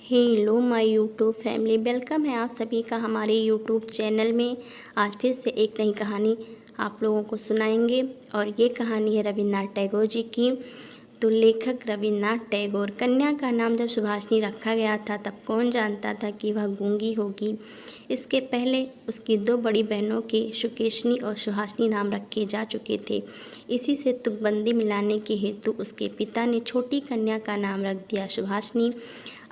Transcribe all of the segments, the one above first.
Hello my YouTube family, welcome है आप सभी का हमारे यूट्यूब चैनल में। आज फिर से एक नई कहानी आप लोगों को सुनाएंगे और ये कहानी है रविन्द्रनाथ टैगोर जी की। तो लेखक रविन्द्रनाथ टैगोर, कन्या का नाम जब सुभाषिनी रखा गया था तब कौन जानता था कि वह गूंगी होगी। इसके पहले उसकी दो बड़ी बहनों के सुकेशनी और सुहासिनी नाम रखे जा चुके थे। इसी से तुकबंदी मिलाने के हेतु उसके पिता ने छोटी कन्या का नाम रख दिया सुभाषिनी।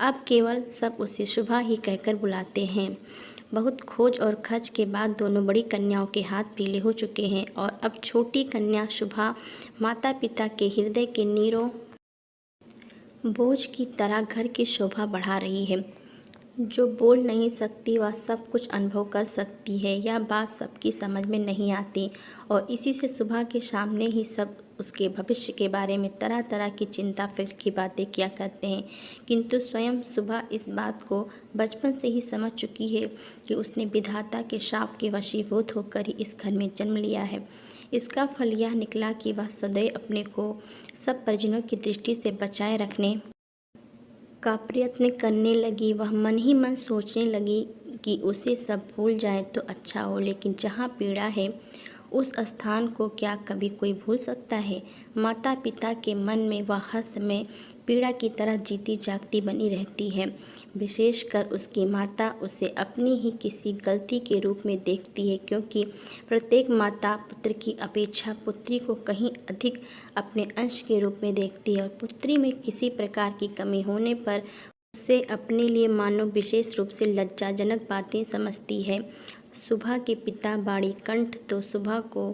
अब केवल सब उसे शुभा ही कहकर बुलाते हैं। बहुत खोज और खर्च के बाद दोनों बड़ी कन्याओं के हाथ पीले हो चुके हैं और अब छोटी कन्या शुभा माता पिता के हृदय के नीरों बोझ की तरह घर की शोभा बढ़ा रही है। जो बोल नहीं सकती वह सब कुछ अनुभव कर सकती है। यह बात सबकी समझ में नहीं आती और इसी से सुबह के सामने ही सब उसके भविष्य के बारे में तरह तरह की चिंता फिक्र की बातें किया करते हैं। किंतु स्वयं सुबह इस बात को बचपन से ही समझ चुकी है कि उसने विधाता के शाप के वशीभूत होकर ही इस घर में जन्म लिया है। इसका फल यह निकला कि वह सदैव अपने को सब परिजनों की दृष्टि से बचाए रखने का प्रयत्न करने लगी। वह मन ही मन सोचने लगी कि उसे सब भूल जाए तो अच्छा हो, लेकिन जहाँ पीड़ा है उस स्थान को क्या कभी कोई भूल सकता है। माता पिता के मन में वह हर समय पीड़ा की तरह जीती जागती बनी रहती है। विशेषकर उसकी माता उसे अपनी ही किसी गलती के रूप में देखती है, क्योंकि प्रत्येक माता पुत्र की अपेक्षा पुत्री को कहीं अधिक अपने अंश के रूप में देखती है और पुत्री में किसी प्रकार की कमी होने पर उसे अपने लिए मानो विशेष रूप से लज्जाजनक बातें समझती है। सुभा के पिता बाड़ी कंठ तो सुभा को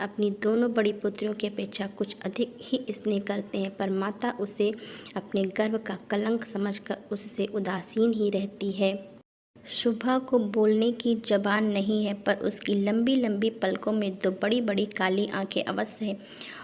अपनी दोनों बड़ी पुत्रियों की अपेक्षा कुछ अधिक ही स्नेह करते हैं, पर माता उसे अपने गर्भ का कलंक समझकर उससे उदासीन ही रहती है। सुभा को बोलने की जबान नहीं है, पर उसकी लंबी लंबी पलकों में दो बड़ी बड़ी काली आंखें अवश्य हैं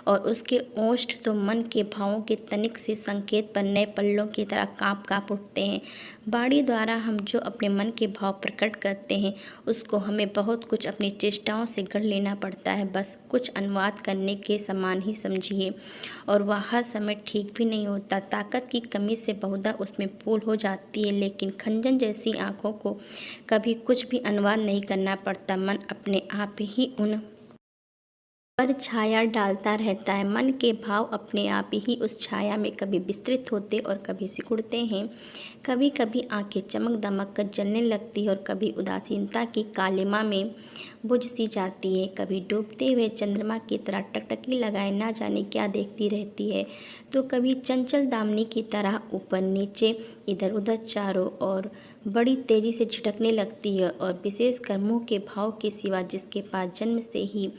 और उसके ओष्ठ तो मन के भावों के तनिक से संकेत पर नए पल्लों की तरह काँप काँप उठते हैं। बाड़ी द्वारा हम जो अपने मन के भाव प्रकट करते हैं उसको हमें बहुत कुछ अपनी चेष्टाओं से गढ़ लेना पड़ता है, बस कुछ अनुवाद करने के समान ही समझिए। और वह हर समय ठीक भी नहीं होता। ताकत की कमी से बहुधा उसमें भूल हो जाती है, लेकिन खंजन जैसी आँखों को कभी कुछ भी अनुवाद नहीं करना पड़ता। मन अपने आप ही उन पर छाया डालता रहता है। मन के भाव अपने आप ही उस छाया में कभी विस्तृत होते और कभी सिकुड़ते हैं। कभी कभी आंखें चमक दमक कर जलने लगती है और कभी उदासीनता की कालिमा में बुझ सी जाती है। कभी डूबते हुए चंद्रमा की तरह टकटकी लगाए ना जाने क्या देखती रहती है, तो कभी चंचल दामिनी की तरह ऊपर नीचे इधर उधर चारों ओर बड़ी तेजी से झटकने लगती है। और विशेषकर मुँह के भाव के सिवा जिसके पास जन्म से ही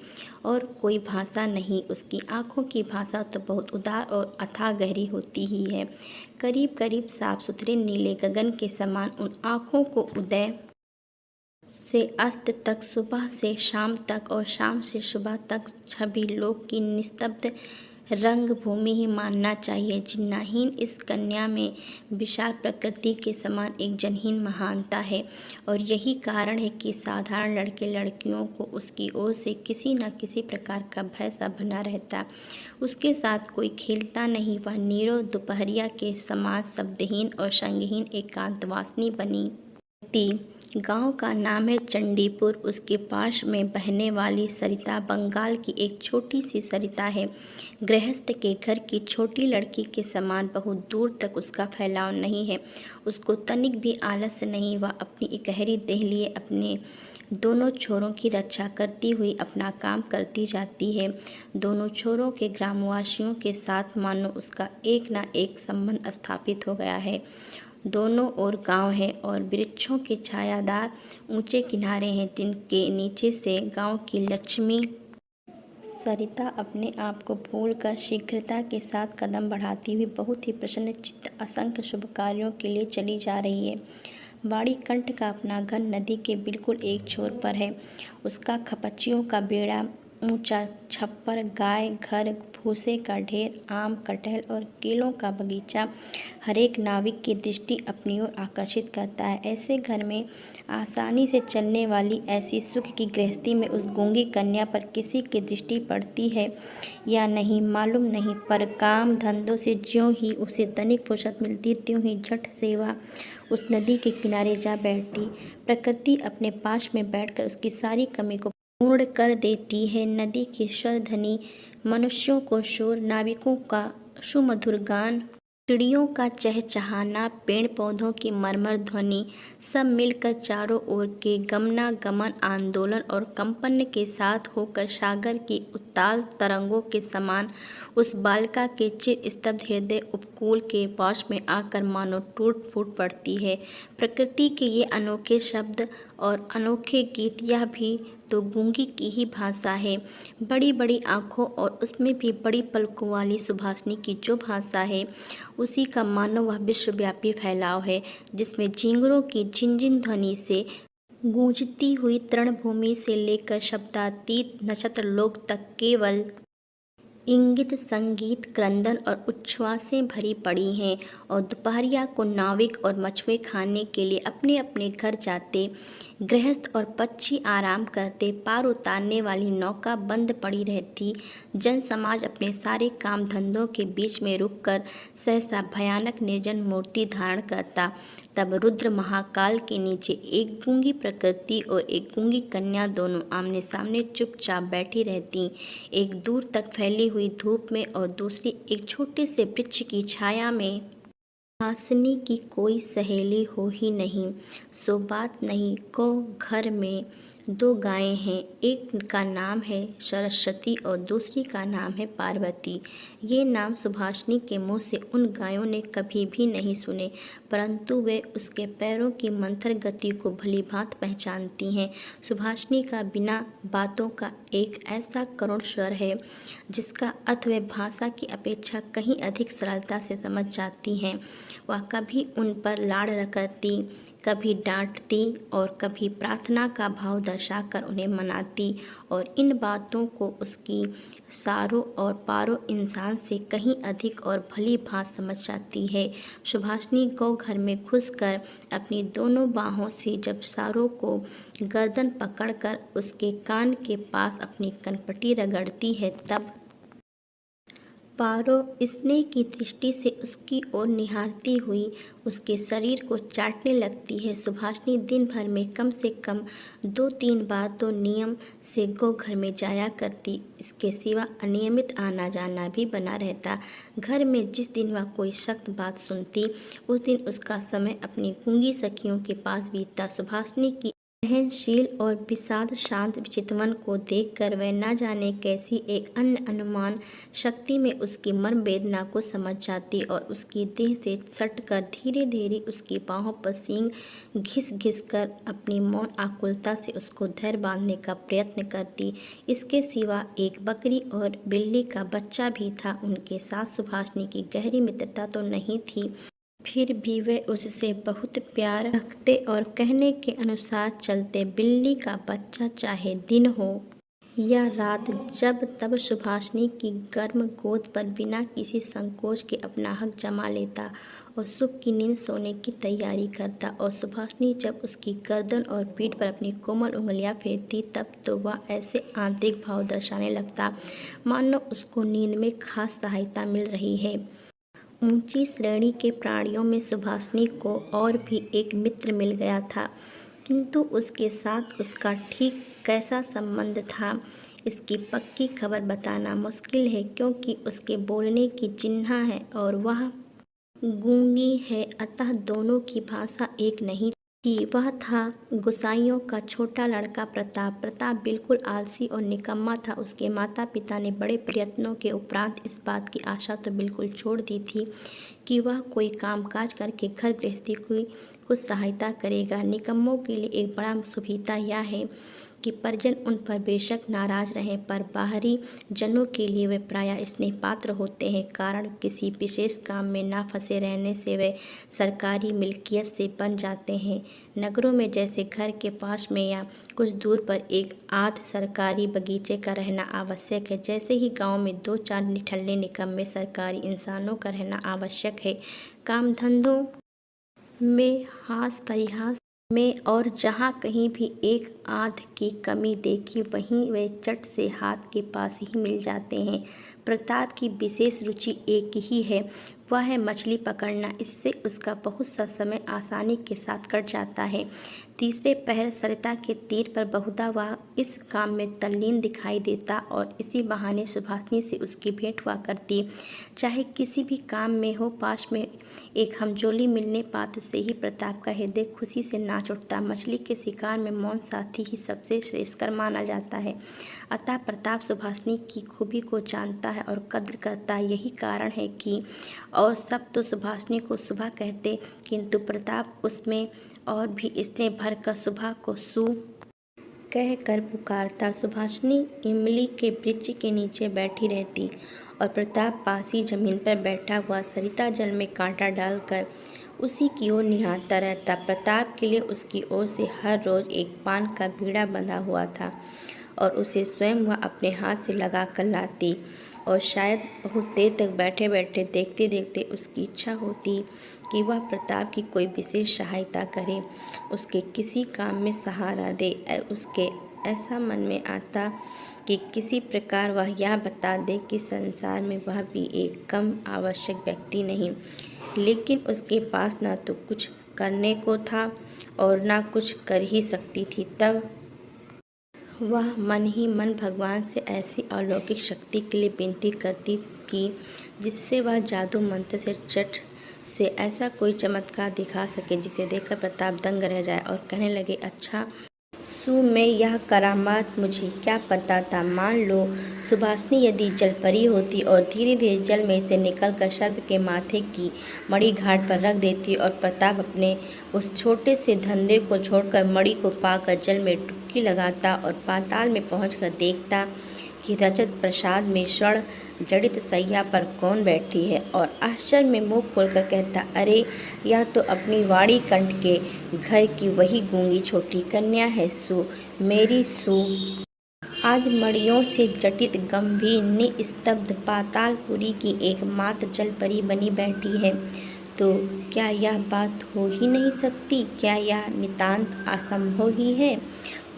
और कोई भाषा नहीं, उसकी आँखों की भाषा तो बहुत उदार और अथाह गहरी होती ही है। करीब करीब साफ सुथरे नीले गगन के समान उन आँखों को उदय से अस्त तक, सुबह से शाम तक और शाम से सुबह तक छवि लोक की निस्तब्ध रंगभूमि ही मानना चाहिए। जिन्नाहीन इस कन्या में विशाल प्रकृति के समान एक जनहीन महानता है और यही कारण है कि साधारण लड़के लड़कियों को उसकी ओर से किसी न किसी प्रकार का भय सा बना रहता। उसके साथ कोई खेलता नहीं। वह नीरव दोपहरिया के समान शब्दहीन और संगहीन एकांतवासिनी बनी रहती। गांव का नाम है चंडीपुर। उसके पास में बहने वाली सरिता बंगाल की एक छोटी सी सरिता है। गृहस्थ के घर की छोटी लड़की के समान बहुत दूर तक उसका फैलाव नहीं है। उसको तनिक भी आलस्य नहीं। वह अपनी इकहरी देह लिए अपने दोनों छोरों की रक्षा करती हुई अपना काम करती जाती है। दोनों छोरों के ग्रामवासियों के साथ मानो उसका एक न एक संबंध स्थापित हो गया है। दोनों ओर गांव है और वृक्षों के छायादार ऊंचे किनारे हैं, जिनके नीचे से गांव की लक्ष्मी सरिता अपने आप को भूलकर शीघ्रता के साथ कदम बढ़ाती हुई बहुत ही प्रसन्न चित्त असंख्य शुभ कार्यों के लिए चली जा रही है। बाड़ी कंठ का अपना घर नदी के बिल्कुल एक छोर पर है। उसका खपच्चियों का बेड़ा ऊंचा छप्पर, गाय घर, भूसे का ढेर, आम, कटहल और केलों का बगीचा हरेक नाविक की दृष्टि अपनी ओर आकर्षित करता है। ऐसे घर में आसानी से चलने वाली ऐसी सुख की गृहस्थी में उस गूंगी कन्या पर किसी की दृष्टि पड़ती है या नहीं मालूम नहीं, पर काम धंधों से ज्यों ही उसे तनिक फुर्सत मिलती त्यों ही झट से वह उस नदी के किनारे जा बैठती। प्रकृति अपने पास में बैठकर उसकी सारी कमी को पूर्ण कर देती है। नदी के स्वर ध्वनि, मनुष्यों को शोर, नाविकों का सुमधुर गान, चिड़ियों का चहचहाना, पेड़ पौधों की मरमर ध्वनि, सब मिलकर चारों ओर के गमनागमन, आंदोलन और कंपन के साथ होकर सागर की उत्ताल तरंगों के समान उस बालिका के चिर स्तब्ध हृदय उपकूल के पास में आकर मानो टूट फूट पड़ती है। प्रकृति के ये अनोखे शब्द और अनोखे गीत, यह भी तो गूंगी की ही भाषा है। बड़ी बड़ी आँखों और उसमें भी बड़ी पलकों वाली सुभाषिनी की जो भाषा है, उसी का मानो वह विश्वव्यापी फैलाव है, जिसमें झींगरों की झिनझिन ध्वनि से गूंजती हुई तृणभूमि से लेकर शब्दातीत नक्षत्रलोक तक केवल इंगित, संगीत, क्रंदन और उच्छ्वासें भरी पड़ी हैं। और दोपहरिया को नाविक और मछुए खाने के लिए अपने अपने घर जाते, गृहस्थ और पक्षी आराम करते, पार उतारने वाली नौका बंद पड़ी रहती, जन समाज अपने सारे काम धंधों के बीच में रुककर सहसा भयानक निर्जन मूर्ति धारण करता। तब रुद्र महाकाल के नीचे एक गूंगी प्रकृति और एक गूंगी कन्या दोनों आमने सामने चुपचाप बैठी रहती, एक दूर तक फैली हुई धूप में और दूसरी एक छोटे से वृक्ष की छाया में। हासनी की कोई सहेली हो ही नहीं, सो बात नहीं को घर में दो गायें हैं, एक का नाम है सरस्वती और दूसरी का नाम है पार्वती। ये नाम सुभाषिनी के मुँह से उन गायों ने कभी भी नहीं सुने, परंतु वे उसके पैरों की मंथर गति को भलीभांति पहचानती हैं। सुभाषिनी का बिना बातों का एक ऐसा करुण स्वर है, जिसका अर्थ वे भाषा की अपेक्षा कहीं अधिक सरलता से समझ जाती हैं। वह कभी उन पर लाड़ रगड़ती, कभी डांटती और कभी प्रार्थना का भाव दर्शाकर उन्हें मनाती, और इन बातों को उसकी सारों और पारों इंसान से कहीं अधिक और भली भांति समझ जाती है। सुभाषिनी गौ घर में घुसकर अपनी दोनों बाहों से जब सारों को गर्दन पकड़कर उसके कान के पास अपनी कनपटी रगड़ती है, तब पारो स्नेह की दृष्टि से उसकी ओर निहारती हुई उसके शरीर को चाटने लगती है। सुभाषिनी दिन भर में कम से कम 2-3 बार तो नियम से गौ घर में जाया करती, इसके सिवा अनियमित आना जाना भी बना रहता। घर में जिस दिन वह कोई सख्त बात सुनती, उस दिन उसका समय अपनी गूंगी सखियों के पास बीतता। सुभाषिनी की सहनशील और विषाद शांत चितवन को देखकर वह न जाने कैसी एक अन्य अनुमान शक्ति में उसकी मर्म वेदना को समझ जाती और उसकी देह से सटकर धीरे धीरे उसकी बाहों पर सींग घिस घिस कर अपनी मौन आकुलता से उसको धैर्य बांधने का प्रयत्न करती। इसके सिवा एक बकरी और बिल्ली का बच्चा भी था। उनके साथ सुभाषिनी की गहरी मित्रता तो नहीं थी, फिर भी वे उससे बहुत प्यार रखते और कहने के अनुसार चलते। बिल्ली का बच्चा चाहे दिन हो या रात, जब तब सुभाषिनी की गर्म गोद पर बिना किसी संकोच के अपना हक जमा लेता और सुख की नींद सोने की तैयारी करता। और सुभाषिनी जब उसकी गर्दन और पीठ पर अपनी कोमल उंगलियां फेरती, तब तो वह ऐसे आंतरिक भाव दर्शाने लगता मानो उसको नींद में खास सहायता मिल रही है। ऊंची श्रेणी के प्राणियों में सुभाषिनी को और भी एक मित्र मिल गया था, किंतु उसके साथ उसका ठीक कैसा संबंध था, इसकी पक्की खबर बताना मुश्किल है, क्योंकि उसके बोलने की चिन्ह है और वह गूंगी है, अतः दोनों की भाषा एक नहीं थी। वह था गोसाइयों का छोटा लड़का प्रताप। प्रताप बिल्कुल आलसी और निकम्मा था। उसके माता पिता ने बड़े प्रयत्नों के उपरांत इस बात की आशा तो बिल्कुल छोड़ दी थी कि वह कोई कामकाज करके घर गृहस्थी की कुछ सहायता करेगा। निकम्मों के लिए एक बड़ा सुविधा यह है कि परिजन उन पर बेशक नाराज रहें, पर बाहरी जनों के लिए वे प्रायः स्नेह पात्र होते हैं। कारण किसी विशेष काम में ना फंसे रहने से वे सरकारी मिल्कियत से बन जाते हैं। नगरों में जैसे घर के पास में या कुछ दूर पर एक आध सरकारी बगीचे का रहना आवश्यक है, जैसे ही गांव में 2-4 निठल्ले निकम्मे सरकारी इंसानों का रहना आवश्यक है। काम धंधों में, हास परिहास में, और जहाँ कहीं भी एक आध की कमी देखी वहीं वे चट से हाथ के पास ही मिल जाते हैं। प्रताप की विशेष रुचि एक ही है, वह है मछली पकड़ना। इससे उसका बहुत सा समय आसानी के साथ कट जाता है। तीसरे पहर सरिता के तीर पर बहुधा वह इस काम में तल्लीन दिखाई देता और इसी बहाने सुभाषिनी से उसकी भेंट हुआ करती। चाहे किसी भी काम में हो, पास में एक हमजोली मिलने पात्र से ही प्रताप का हृदय खुशी से नाच उठता। मछली के शिकार में मौन साथी ही सबसे श्रेष्ठकर माना जाता है। अतः प्रताप सुभाषिनी की खूबी को जानता है और कद्र करता है। यही कारण है कि और सब तो सुभाषिनी को सुबह कहते, किंतु प्रताप उसमें और भी स्नेह भर कर सुबह को सु कह कर पुकारता। सुभाषिनी इमली के वृक्ष के नीचे बैठी रहती और प्रताप पास ही जमीन पर बैठा हुआ सरिता जल में कांटा डालकर उसी की ओर निहारता रहता। प्रताप के लिए उसकी ओर से हर रोज एक पान का बीड़ा बंधा हुआ था और उसे स्वयं वह अपने हाथ से लगा कर लाती, और शायद बहुत देर तक बैठे बैठे देखते देखते उसकी इच्छा होती कि वह प्रताप की कोई विशेष सहायता करे, उसके किसी काम में सहारा दे। उसके ऐसा मन में आता कि किसी प्रकार वह यह बता दे कि संसार में वह भी एक कम आवश्यक व्यक्ति नहीं, लेकिन उसके पास ना तो कुछ करने को था और ना कुछ कर ही सकती थी। तब वह मन ही मन भगवान से ऐसी अलौकिक शक्ति के लिए विनती करती कि जिससे वह जादू मंत्र से चट से ऐसा कोई चमत्कार दिखा सके जिसे देखकर प्रताप दंग रह जाए और कहने लगे, अच्छा सु में यह करामात मुझे क्या पता था। मान लो सुभाषिनी यदि जलपरी होती और धीरे धीरे जल में से निकलकर सर्प के माथे की मणि घाट पर रख देती और प्रताप अपने उस छोटे से धंधे को छोड़कर मणि को पाकर जल में डुबकी लगाता और पाताल में पहुंचकर देखता कि रजत प्रसाद में स्वर्ण जड़ित सैया पर कौन बैठी है, और आश्चर्य में मुंह खोलकर कहता, अरे यह तो अपनी वाड़ी कंठ के घर की वही गूंगी छोटी कन्या है सु, मेरी सु। आज मड़ियों से जटित गंभीर निस्तब्ध पातालपुरी की एकमात्र जलपरी बनी बैठी है। तो क्या यह बात हो ही नहीं सकती? क्या यह नितांत असंभव ही है?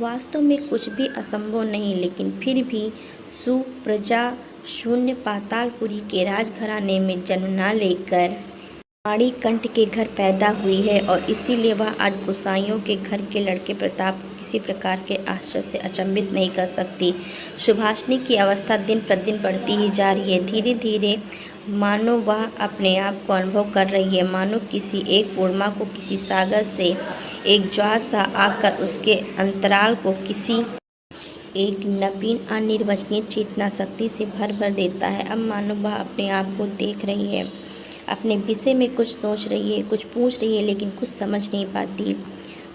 वास्तव में कुछ भी असंभव नहीं, लेकिन फिर भी सुप्रजा शून्य पातालपुरी के राजघराने में जन्म न लेकर मणिकंठ के घर पैदा हुई है, और इसीलिए वह आज गोसाइयों के घर के लड़के प्रताप को किसी प्रकार के आश्चर्य से अचंभित नहीं कर सकती। सुभाषिनी की अवस्था दिन प्रतिदिन बढ़ती ही जा रही है। धीरे धीरे मानो वह अपने आप को अनुभव कर रही है, मानो किसी एक पूर्णिमा को किसी सागर से एक ज्वार सा आकर उसके अंतराल को किसी एक नवीन अनिर्वचनीय चेतना शक्ति से भर भर देता है। अब मानो वह अपने आप को देख रही है, अपने विषय में कुछ सोच रही है, कुछ पूछ रही है, लेकिन कुछ समझ नहीं पाती।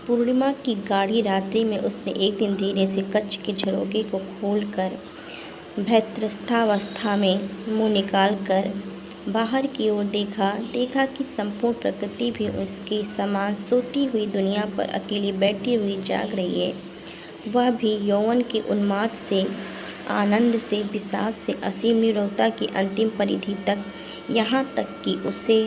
पूर्णिमा की गाढ़ी रात्रि में उसने एक दिन धीरे से कच्छ के झरोखे को खोलकर भयत्रस्तावस्था में मुंह निकाल कर बाहर की ओर देखा कि संपूर्ण प्रकृति भी उसके समान सोती हुई दुनिया पर अकेली बैठी हुई जाग रही है। वह भी यौवन के उन्माद से, आनंद से, विषाद से, असीम निरवता की अंतिम परिधि तक, यहाँ तक कि उसे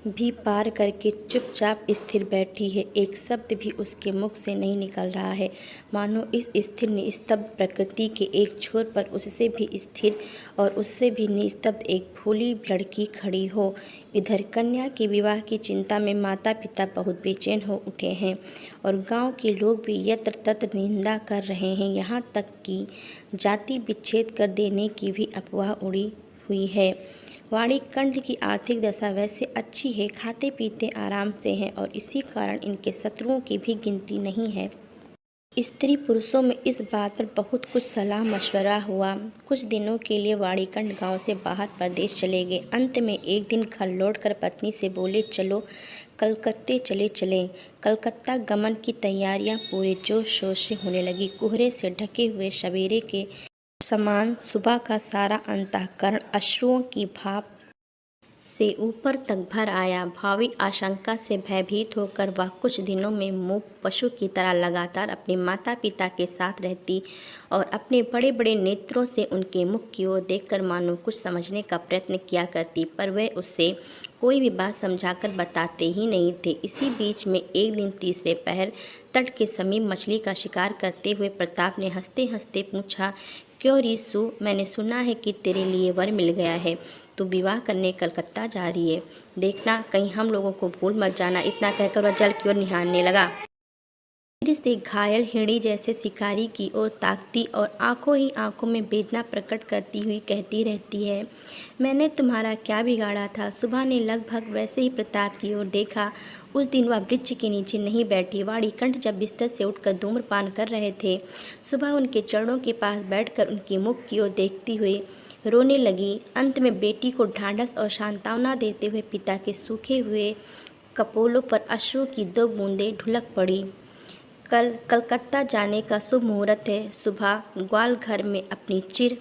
भी पार करके चुपचाप स्थिर बैठी है। एक शब्द भी उसके मुख से नहीं निकल रहा है, मानो इस स्थिर निस्तब्ध प्रकृति के एक छोर पर उससे भी स्थिर और उससे भी निस्तब्ध एक भोली लड़की खड़ी हो। इधर कन्या के विवाह की चिंता में माता पिता बहुत बेचैन हो उठे हैं और गांव के लोग भी यत्र तत्र निंदा कर रहे हैं। यहाँ तक कि जाति विच्छेद कर देने की भी अफवाह उड़ी हुई है। वाणिकंठ की आर्थिक दशा वैसे अच्छी है, खाते पीते आराम से हैं और इसी कारण इनके शत्रुओं की भी गिनती नहीं है। स्त्री पुरुषों में इस बात पर बहुत कुछ सलाह मशवरा हुआ। कुछ दिनों के लिए वाणीकंठ गांव से बाहर प्रदेश चले गए। अंत में एक दिन घर लौटकर पत्नी से बोले, चलो कलकत्ते चले चलें। कलकत्ता गमन की तैयारियां पूरे जोश शोर से होने लगी। कोहरे से ढके हुए सवेरे के समान सुबह का सारा अंतःकरण अश्रुओं की भाप से ऊपर तक भर आया। भावी आशंका से भयभीत होकर वह कुछ दिनों में मूक पशु की तरह लगातार अपने माता पिता के साथ रहती और अपने बड़े बड़े नेत्रों से उनके मुख की ओर देखकर मानो कुछ समझने का प्रयत्न किया करती, पर वे उससे कोई भी बात समझाकर बताते ही नहीं थे। इसी बीच में एक दिन तीसरे पहर तट के समीप मछली का शिकार करते हुए प्रताप ने हंसते हंसते पूछा, क्यों रीसू, मैंने सुना है कि तेरे लिए वर मिल गया है, तू विवाह करने कलकत्ता जा रही है। देखना कहीं हम लोगों को भूल मत जाना। इतना कहकर वह जल की ओर निहारने लगा। धीरे से घायल हिरणी जैसे शिकारी की ओर ताकती और आंखों ही आंखों में वेदना प्रकट करती हुई कहती रहती है, मैंने तुम्हारा क्या बिगाड़ा था। सुबह ने लगभग वैसे ही प्रताप की ओर देखा। उस दिन वह वृक्ष के नीचे नहीं बैठी। वाणीकंठ जब बिस्तर से उठकर धूम्रपान कर रहे थे, सुबह उनके चरणों के पास बैठकर उनके मुख की ओर देखती हुई रोने लगी। अंत में बेटी को ढांढस और सांत्वना देते हुए पिता के सूखे हुए कपोलों पर अश्रु की 2 बूंदें ढुलक पड़ी। कल कलकत्ता जाने का शुभ मुहूर्त है। सुबह ग्वाल घर में अपनी चिर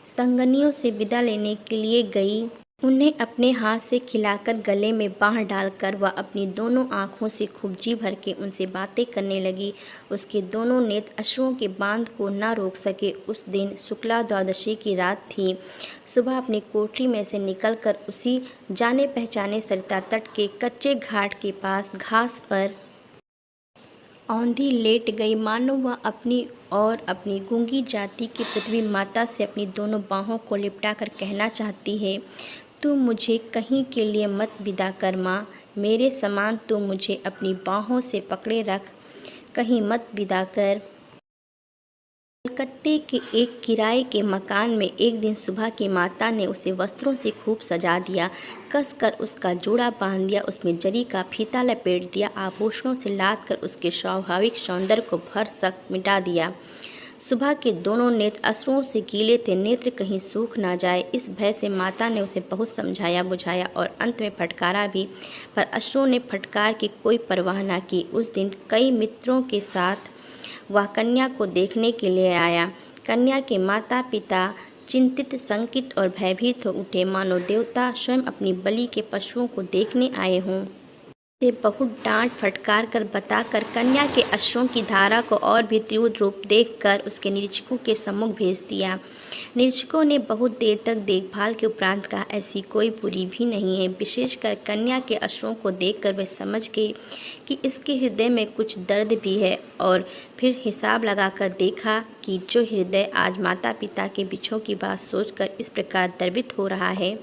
संगनियों से विदा लेने के लिए गई। उन्हें अपने हाथ से खिलाकर गले में बांह डालकर वह अपनी दोनों आँखों से खूब जी भर के उनसे बातें करने लगी। उसके दोनों नेत्र अश्रुओं के बांध को न रोक सके। उस दिन शुक्ला द्वादशी की रात थी। सुबह अपनी कोठरी में से निकलकर उसी जाने पहचाने सरिता तट के कच्चे घाट के पास घास पर औंधी लेट गई, मानो वह अपनी और अपनी गूंगी जाति की पृथ्वी माता से अपनी दोनों बाहों को लिपटाकर कहना चाहती है, तू मुझे कहीं के लिए मत विदा कर माँ, मेरे समान तू मुझे अपनी बाहों से पकड़े रख, कहीं मत विदा कर। कलकत्ते के एक किराए के मकान में एक दिन सुबह की माता ने उसे वस्त्रों से खूब सजा दिया, कसकर उसका जूड़ा बांध दिया, उसमें जरी का फीता लपेट दिया, आभूषणों से लाद कर उसके स्वाभाविक सौंदर्य को भरसक मिटा दिया। सुबह के दोनों नेत्र अश्रुओं से गीले थे, नेत्र कहीं सूख ना जाए, इस भय से माता ने उसे बहुत समझाया बुझाया और अंत में फटकारा भी, पर अश्रुओं ने फटकार की कोई परवाह न की। उस दिन कई मित्रों के साथ वह कन्या को देखने के लिए आया। कन्या के माता पिता चिंतित, शंकित और भयभीत हो उठे, मानो देवता स्वयं अपनी बलि के पशुओं को देखने आए हों। से बहुत डांट फटकार कर बताकर कन्या के अश्रुओं की धारा को और भी तीव्र रूप देखकर उसके निरीक्षकों के सम्मुख भेज दिया। निरीक्षकों ने बहुत देर तक देखभाल के उपरांत कहा, ऐसी कोई बुरी भी नहीं है। विशेषकर कन्या के अश्रुओं को देखकर वे समझ गए कि इसके हृदय में कुछ दर्द भी है, और फिर हिसाब लगाकर देखा कि जो हृदय आज माता पिता के बिछोह की बात सोचकर इस प्रकार द्रवित हो रहा है,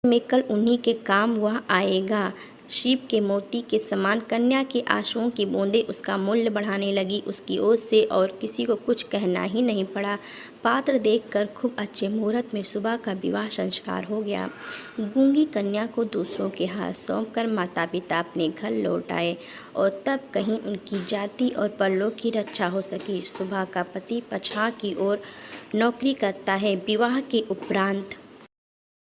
में कल उन्हीं के काम वह आएगा। शिव के मोती के समान कन्या के आंसुओं की बूंदें उसका मूल्य बढ़ाने लगी। उसकी ओर से और किसी को कुछ कहना ही नहीं पड़ा। पात्र देखकर खूब अच्छे मुहूर्त में सुबह का विवाह संस्कार हो गया। गूंगी कन्या को दूसरों के हाथ सौंपकर माता पिता अपने घर लौट आए, और तब कहीं उनकी जाति और परलोक की रक्षा हो सकी। सुबह का पति पछाड़ की ओर नौकरी करता है। विवाह के उपरांत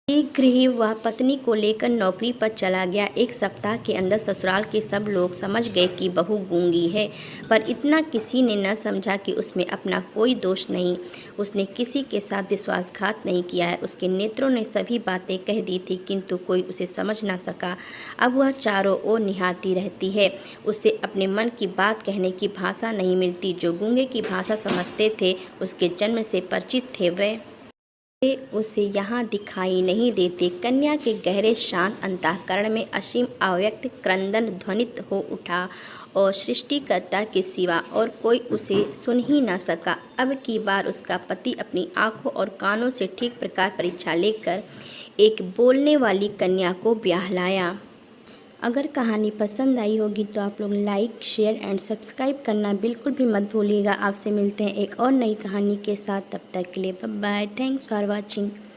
एक गृह वह पत्नी को लेकर नौकरी पर चला गया। एक सप्ताह के अंदर ससुराल के सब लोग समझ गए कि बहू गूंगी है, पर इतना किसी ने न समझा कि उसमें अपना कोई दोष नहीं। उसने किसी के साथ विश्वासघात नहीं किया है। उसके नेत्रों ने सभी बातें कह दी थी, किंतु कोई उसे समझ ना सका। अब वह चारों ओर निहारती रहती है। उसे अपने मन की बात कहने की भाषा नहीं मिलती। जो गूंगे की भाषा समझते थे, उसके जन्म से परिचित थे, वे उसे यहाँ दिखाई नहीं देते। कन्या के गहरे शांत अंतःकरण में असीम अव्यक्त क्रंदन ध्वनित हो उठा, और सृष्टिकर्ता के सिवा और कोई उसे सुन ही न सका। अब की बार उसका पति अपनी आंखों और कानों से ठीक प्रकार परीक्षा लेकर एक बोलने वाली कन्या को ब्याह लाया। अगर कहानी पसंद आई होगी तो आप लोग लाइक, शेयर एंड सब्सक्राइब करना बिल्कुल भी मत भूलिएगा। आपसे मिलते हैं एक और नई कहानी के साथ। तब तक के लिए bye bye. Thanks for watching.